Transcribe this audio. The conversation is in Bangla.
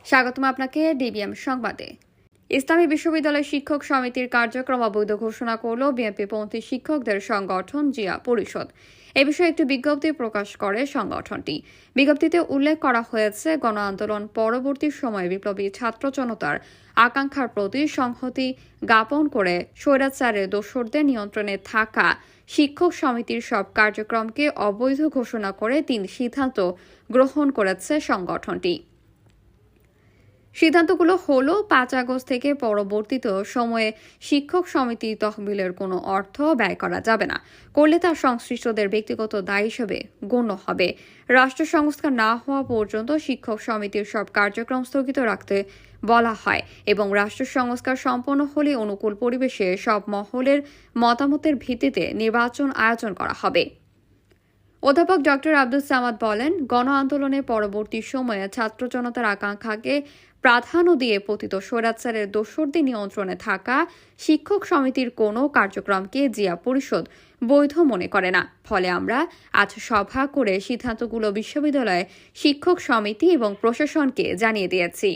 স্বাগতম আপনাকে ডিবিএম সংবাদে। ইসলামী বিশ্ববিদ্যালয় শিক্ষক সমিতির কার্যক্রম অবৈধ ঘোষণা করল বিএনপিপন্থী শিক্ষকদের সংগঠন জিয়া পরিষদ। এ বিষয়ে একটি বিজ্ঞপ্তি প্রকাশ করে সংগঠনটি। বিজ্ঞপ্তিতে উল্লেখ করা হয়েছে, গণ আন্দোলন পরবর্তী সময়ে বিপ্লবী ছাত্র জনতার আকাঙ্ক্ষার প্রতি সংহতি জ্ঞাপন করে স্বৈরাচারের দোসরদের নিয়ন্ত্রণে থাকা শিক্ষক সমিতির সব কার্যক্রমকে অবৈধ ঘোষণা করে 3 সিদ্ধান্ত গ্রহণ করেছে সংগঠনটি। সিদ্ধান্তগুলো হলো 5 আগস্ট থেকে পরবর্তীত সময়ে শিক্ষক সমিতি তহবিলের কোনো অর্থ ব্যয় করা যাবে না, করলে তা সংশ্লিষ্টদের ব্যক্তিগত দায় হিসেবে গণ্য হবে। রাষ্ট্র সংস্কার না হওয়া পর্যন্ত শিক্ষক সমিতির সব কার্যক্রম স্থগিত রাখতে বলা হয় এবং রাষ্ট্র সংস্কার সম্পন্ন হলে অনুকূল পরিবেশে সব মহলের মতামতের ভিত্তিতে নির্বাচন আয়োজন করা হবে। অধ্যাপক ডক্টর আব্দুস সামাদ বলেন, গণ আন্দোলনের পরবর্তী সময়ে ছাত্র জনতার আকাঙ্ক্ষাকে প্রাধান্য দিয়ে পতিত স্বৈরাচারের দোসরদের নিয়ন্ত্রণে থাকা শিক্ষক সমিতির কোনো কার্যক্রমকে জিয়া পরিষদ বৈধ মনে করে না। ফলে আমরা আজ সভা করে সিদ্ধান্তগুলো বিশ্ববিদ্যালয়ে শিক্ষক সমিতি এবং প্রশাসনকে জানিয়ে দিয়েছি।